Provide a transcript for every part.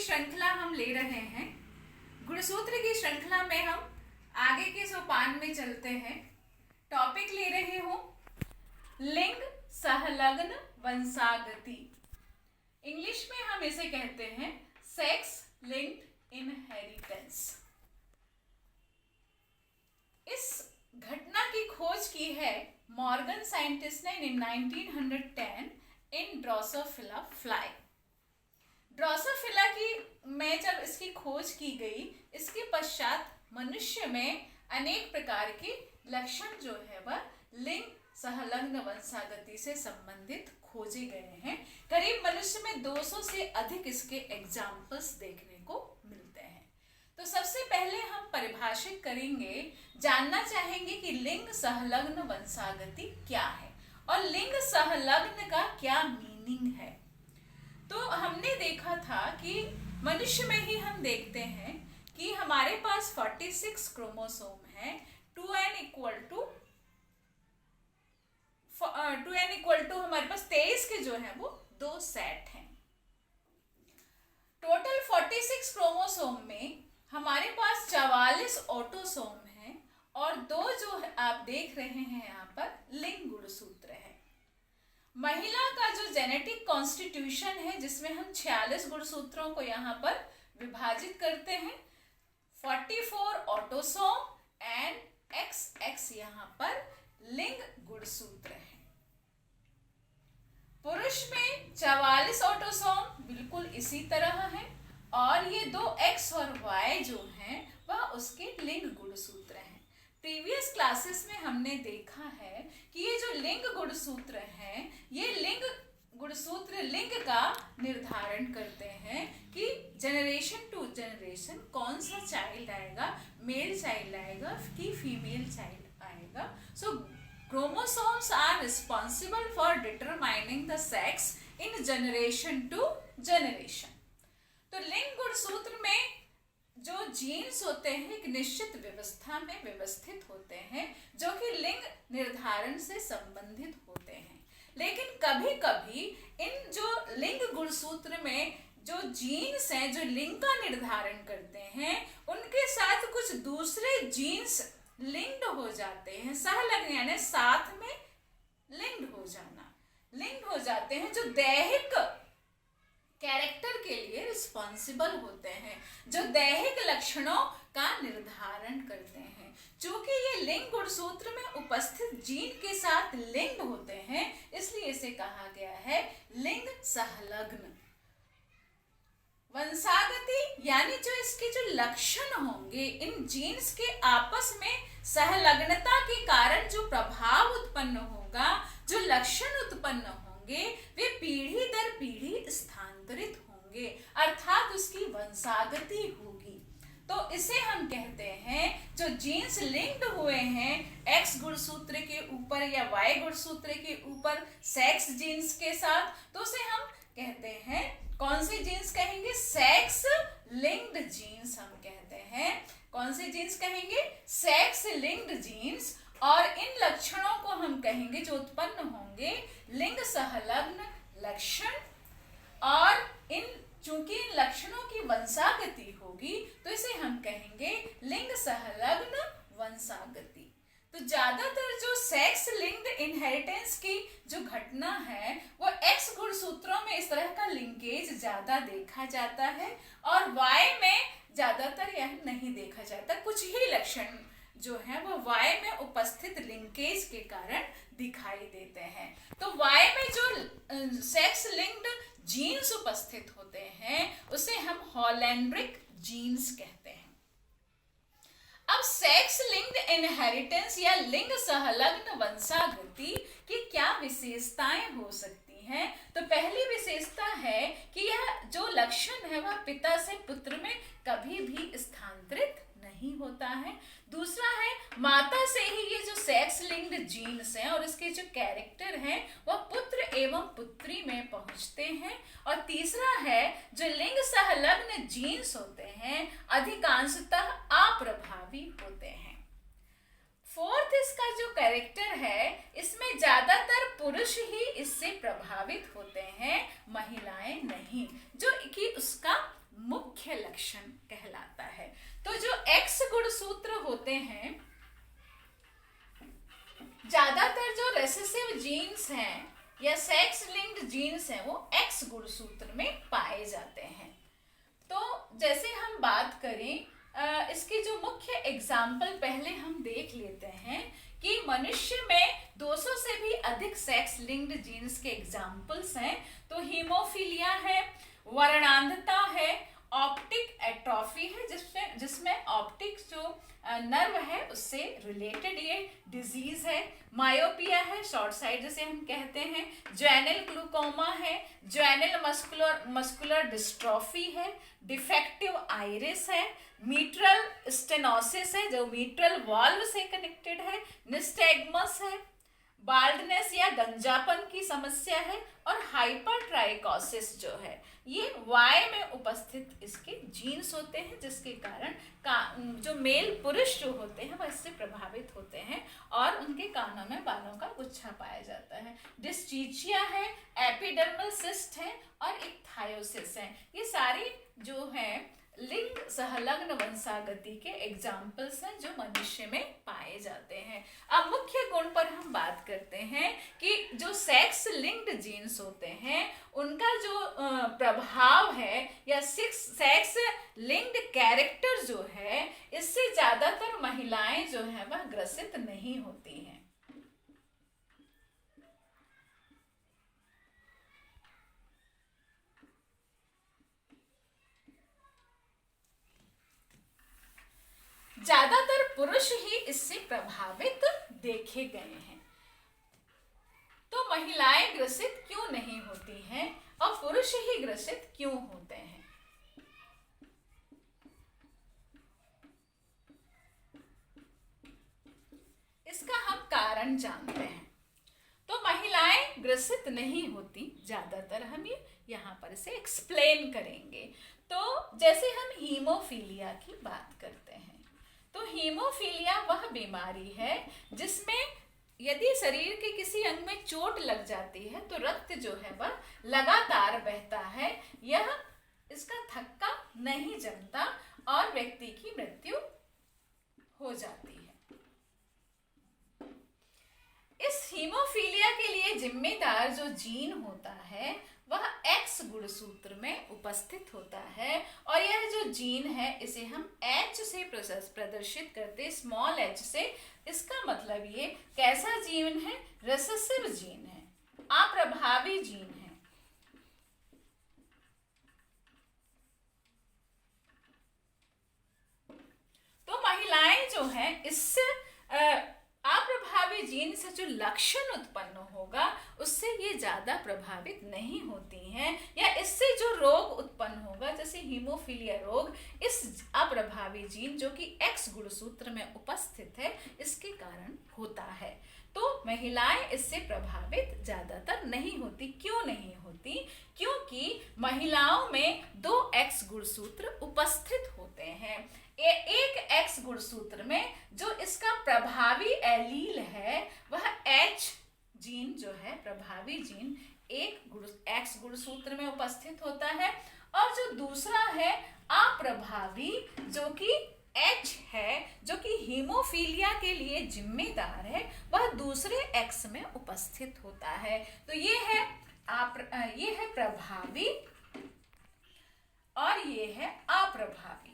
श्रृंखला हम ले रहे हैं। गुणसूत्र की श्रृंखला में हम आगे के सोपान में चलते हैं। टॉपिक ले रही हूं लिंग सहलग्न वंशागति। इंग्लिश में हम इसे कहते हैं सेक्स लिंक्ड इनहेरिटेंस। इस घटना की खोज की है मॉर्गन साइंटिस्ट ने इन 1910 इन ड्रोसोफिला फ्लाई। ड्रोसोफिला की में जब इसकी खोज की गई, इसके पश्चात मनुष्य में अनेक प्रकार के लक्षण जो है वह लिंग सहलग्न वंशागति से संबंधित खोजे गए हैं। करीब मनुष्य में 200 से अधिक इसके एग्जाम्पल्स देखने को मिलते हैं। तो सबसे पहले हम परिभाषित करेंगे, जानना चाहेंगे कि लिंग सहलग्न वंशागति क्या है और लिंग सहलग्न का क्या मीनिंग है। तो हमने देखा था कि मनुष्य में ही हम देखते हैं कि हमारे पास 46 क्रोमोसोम है। 2n इक्वल टू हमारे पास 23 के जो है वो 2 सेट हैं। टोटल 46 क्रोमोसोम में हमारे पास 44 ऑटोसोम हैं और 2 जो आप देख रहे हैं यहाँ पर लिंग गुणसूत्र है। महिला का जो जेनेटिक कॉन्स्टिट्यूशन है, जिसमें हम 46 गुणसूत्रों को यहाँ पर विभाजित करते हैं, 44 ऑटोसोम एंड XX यहाँ पर लिंग गुणसूत्र है। पुरुष में 44 ऑटोसोम बिल्कुल इसी तरह है और ये 2 X और Y जो हैं वह उसके लिंग गुणसूत्र हैं। प्रीवियस क्लासेस में हमने देखा है कि ये जो लिंग गुणसूत्र हैं, ये लिंग गुणसूत्र लिंग का निर्धारण करते हैं कि जनरेशन टू जनरेशन कौन सा चाइल्ड आएगा, मेल चाइल्ड आएगा कि फीमेल चाइल्ड आएगा। सो chromosomes are responsible for determining the sex in generation to generation। तो लिंग गुणसूत्र में जो जीन्स होते हैं एक निश्चित व्यवस्था में व्यवस्थित होते हैं जो कि लिंग निर्धारण से संबंधित होते हैं। लेकिन कभी कभी इन जो लिंग गुणसूत्र में जो जीन्स हैं जो लिंग का निर्धारण करते हैं, उनके साथ कुछ दूसरे जीन्स लिंक्ड हो जाते हैं। सहलग्न यानी साथ में लिंक्ड हो जाना, लिंक्ड हो जाते हैं, जो दैहिक कैरेक्टर के लिए रिस्पॉन्सिबल होते हैं, जो दैहिक लक्षणों का निर्धारण करते हैं। चूंकि ये लिंग गुणसूत्र में उपस्थित जीन के साथ लिंक्ड होते हैं, इसलिए इसे कहा गया है लिंग सहलग्न वंशागति। यानी जो इसके जो लक्षण होंगे, इन जीन्स के आपस में सहलग्नता के कारण जो प्रभाव उत्पन्न होगा, जो लक्षण उत्पन्न होंगे, वे पीढ़ी दर पीढ़ी स्थानांतरित होंगे, अर्थात उसकी वंशागति होगी। तो इसे हम कहते हैं जो जीन्स लिंक्ड हुए हैं X गुणसूत्र के ऊपर या Y गुणसूत्र के ऊपर सेक्स जीन्स के साथ, तो उसे हम कहते हैं, कौन से जीन्स कहेंगे? सेक्स लिंक्ड जीन्स हम कहते हैं। कौन से जीन्स कहेंगे? Sex linked genes. और इन लक्षणों को हम कहेंगे जो उत्पन्न होंगे लिंग सहलग्न लक्षण। और इन चूंकि इन लक्षणों की वंशागति होगी तो इसे हम कहेंगे लिंग सहलग्न वंशागति। तो ज्यादातर जो सेक्स लिंक्ड इनहेरिटेंस की जो घटना है वो X गुणसूत्रों में इस तरह का लिंकेज ज्यादा देखा जाता है और Y में ज्यादातर यह नहीं देखा जाता। कुछ ही लक्षण जो है वो Y में उपस्थित लिंकेज के कारण दिखाई देते हैं। तो Y में जो सेक्स लिंक्ड जीन्स उपस्थित होते हैं उसे हम हॉलैंड्रिक जीन्स कहते हैं। अब सेक्स लिंक्ड इनहेरिटेंस या लिंग सहलग्न वंशागति की क्या विशेषताएं हो सकती हैं? तो पहली विशेषता है कि यह जो लक्षण है वह पिता से पुत्र में कभी भी स्थानांतरित नहीं होता है। दूसरा है माता से ही ये जो सेक्स लिंक्ड जीन्स हैं और इसके जो कैरेक्टर हैं वह पुत्र एवं पुत्री में पहुंचते हैं। और तीसरा है जो लिंग सहलग्न जीन्स होते हैं अधिकांशतः अप्रभावी होते हैं। फोर्थ, इसका जो कैरेक्टर है इसमें ज्यादातर पुरुष ही इससे प्रभावित होते हैं, महिलाएं नहीं, जो कि उसका मुख्य मुख्य लक्षण कहलाता है। तो जो एक्स गुणसूत्र होते हैं, ज्यादातर जो रेसेसिव जीन्स हैं या सेक्स लिंक्ड जीन्स हैं वो एक्स गुणसूत्र में पाए जाते हैं। तो जैसे हम बात करें, इसकी जो मुख्य एग्जाम्पल पहले हम देख लेते हैं कि मनुष्य में 200 से भी अधिक सेक्स लिंक्ड जीन्स के एग्जाम्पल्स हैं। तो हीमोफीलिया है, वर्णांधता है, ऑप्टिक एट्रोफी है जिसमें ऑप्टिक जो नर्व है उससे रिलेटेड ये डिजीज है, मायोपिया है, शॉर्ट साइट जिसे हम कहते हैं, ज्वेनल ग्लूकोमा है, ज्वेनल मस्कुलर डिस्ट्रॉफी है, डिफेक्टिव आइरिस है, मीट्रल स्टेनोसिस है जो मीट्रल वाल्व से कनेक्टेड है, निस्टैग्मस है, बाल्डनेस या गंजापन की समस्या है, और हाइपरट्राइकोसिस जो है ये वाई में उपस्थित इसके जीन्स होते हैं, जिसके कारण जो मेल पुरुष जो होते हैं वह इससे प्रभावित होते हैं और उनके कानों में बालों का गुच्छा पाया जाता है। डिस्चिचिया है, एपिडर्मल सिस्ट है और एक थायोसिस है। ये सारी जो है लिंग संलग्न वंशागति के एग्जाम्पल्स हैं जो मनुष्य में पाए जाते हैं। अब मुख्य गुण पर हम बात करते हैं कि जो सेक्स लिंक्ड जीन्स होते हैं उनका जो प्रभाव है या सेक्स लिंक्ड कैरेक्टर जो है, इससे ज्यादातर महिलाएं जो है वह ग्रसित नहीं होती हैं। ज्यादातर पुरुष ही इससे प्रभावित देखे गए हैं। तो महिलाएं ग्रसित क्यों नहीं होती हैं और पुरुष ही ग्रसित क्यों होते हैं? इसका हम कारण जानते हैं। तो महिलाएं ग्रसित नहीं होती ज्यादातर, हम ये यहाँ पर इसे एक्सप्लेन करेंगे। तो जैसे हम हीमोफीलिया की बात करते हैं, तो हीमोफीलिया वह बीमारी है जिसमें यदि शरीर के किसी अंग में चोट लग जाती है तो रक्त जो है वह लगातार बहता है, यह इसका थक्का नहीं जमता और व्यक्ति की मृत्यु हो जाती है। इस हीमोफीलिया के लिए जिम्मेदार जो जीन होता है वह एक्स गुणसूत्र में उपस्थित होता है और यह जो जीन है इसे हम H से प्रदर्शित करते, स्मॉल h से। इसका मतलब ये कैसा जीन है? रेसेसिव जीन है, अप्रभावी जीन है। तो महिलाएं जो है इससे अप्रभावी जीन से जो लक्षण उत्पन्न होगा उससे ये ज्यादा प्रभावित नहीं होती हैं, या इससे जो रोग उत्पन्न होगा जैसे हीमोफीलिया रोग इस अप्रभावी जीन जो कि एक्स गुणसूत्र में उपस्थित है इसके कारण होता है। तो महिलाएं इससे प्रभावित ज्यादातर नहीं होती। क्यों नहीं होती? क्योंकि महिलाओं में 2 एक्स गुणसूत्र उपस्थित होते हैं। एक एक्स गुणसूत्र में जो इसका प्रभावी एलील है वह H जीन जो है, प्रभावी जीन एक्स गुणसूत्र में उपस्थित होता है, और जो दूसरा है अप्रभावी जो कि H है, जो कि हीमोफीलिया के लिए जिम्मेदार है, वह दूसरे एक्स में उपस्थित होता है। तो ये है प्रभावी और ये है अप्रभावी।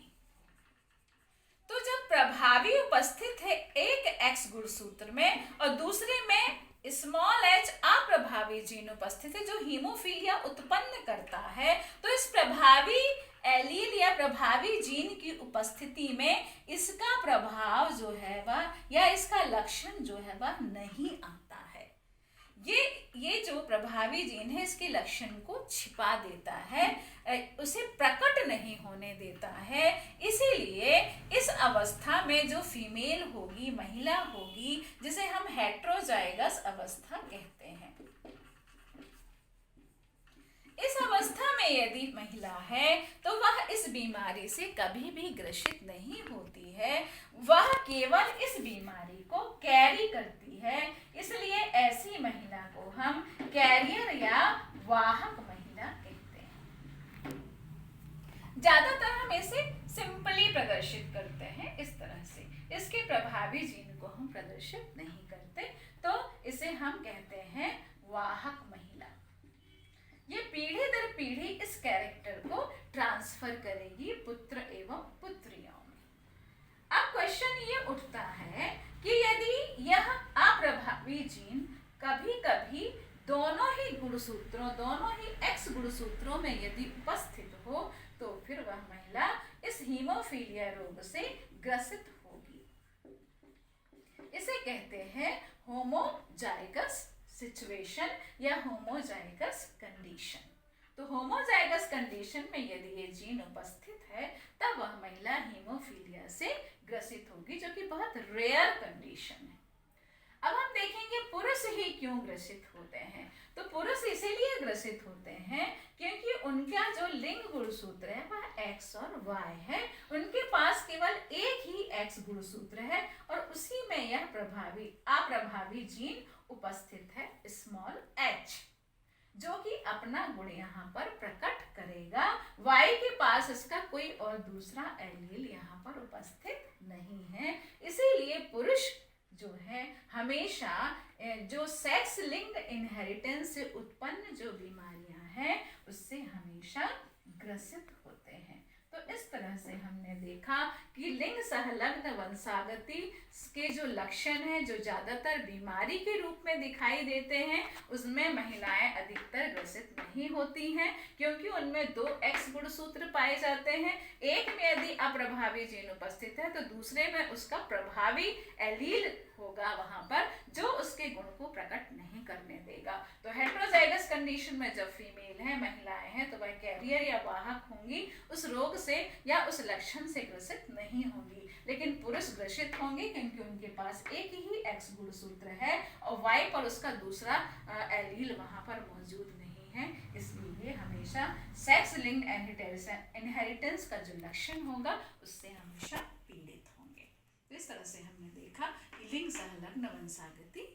तो जब प्रभावी उपस्थित है एक एक्स गुणसूत्र में और दूसरे में स्मॉल h अप्रभावी जीन उपस्थित है जो हीमोफीलिया उत्पन्न करता है, तो इस प्रभावी एलील या प्रभावी जीन की उपस्थिति में इसका प्रभाव जो है वह या इसका लक्षण जो है वह नहीं आता है। ये जो प्रभावी जीन है इसके लक्षण को छिपा देता है, उसे प्रकट नहीं होने देता है। इसीलिए इस अवस्था में जो फीमेल होगी, महिला होगी, जिसे हम हेटेरोजाइगस अवस्था कहते हैं, इस अवस्था में यदि महिला है तो वह इस बीमारी से कभी भी ग्रसित नहीं होती है, वह केवल इस बीमारी को कैरी करती है। इसलिए ऐसी महिला को हम कैरियर या वाहक महिला कहते हैं। ज्यादातर हम हम इसे सिंपली प्रदर्शित करते हैं इस तरह से, इसके प्रभावी जीन को हम प्रदर्शित नहीं करते, तो इसे हम कहते हैं वाहक महिला। ये पीढ़ी दर पीढ़ी इस कैरेक्टर को ट्रांसफर करेगी पुत्र एवं पुत्रियों में। अब क्वेश्चन ये उठता है कि यदि यह अप्रभावी जीन कभी कभी दोनों ही गुणसूत्रों, दोनों ही एक्स गुणसूत्रों में यदि उपस्थित हो तो फिर वह महिला इस हीमोफीलिया रोग से ग्रसित होगी। इसे कहते हैं होमोजाइगस सिचुएशन या होमोजाइगस कंडीशन। तो होमोजाइगस कंडीशन में यदि ये जीन उपस्थित है तब वह महिला हीमोफीलिया से ग्रसित होगी, जो कि बहुत रेयर कंडीशन है। अब हम देखेंगे पुरुष ही क्यों ग्रसित होते हैं। तो पुरुष इसीलिए ग्रसित होते हैं क्योंकि उनका जो लिंग गुणसूत्र है वह X और Y है, उनके पास केवल एक ही X गुणसूत्र है और उसी में यह अप्रभावी जीन उपस्थित है स्मॉल h, जो कि अपना गुण यहाँ पर प्रकट करेगा। Y के पास इसका कोई और दूसरा एलील यहाँ पर उपस्थित नहीं है, इसीलिए पुरुष जो है हमेशा जो सेक्स लिंक्ड इनहेरिटेंस से उत्पन्न जो बीमारियां हैं उससे हमेशा ग्रसित होते हैं। तो इस तरह से हमने देखा कि लिंग संलग्न वंशागति के जो लक्षण हैं, जो ज्यादातर बीमारी के रूप में दिखाई देते हैं, उसमें महिलाएं अधिकतर ग्रसित नहीं होती हैं क्योंकि उनमें 2 X गुणसूत्र पाए जाते हैं। एक में यदि अप्रभावी जीन उपस्थित है तो दूसरे में उसका प्रभावी एलील होगा वहां पर, जो उसके गुण को प्रकट नहीं करने देगा। तो हेटेरोजाइगस कंडीशन में जब फीमेल है, महिलाएं हैं, तो वह कैरियर या वाहक होंगी, उस रोग से या उस लक्षण से ग्रसित नहीं होंगी। लेकिन पुरुष ग्रसित होंगे क्योंकि उनके पास एक ही X गुणसूत्र है और Y पर उसका दूसरा एलील वहां पर मौजूद नहीं है, इसलिए हमेशा सेक्स लिंक्ड इनहेरिटेंस का जो लक्षण होगा उससे हमेशा पीड़ित होंगे। तो इस तरह से हमने देखा कि लिंग संलग्न वंशागति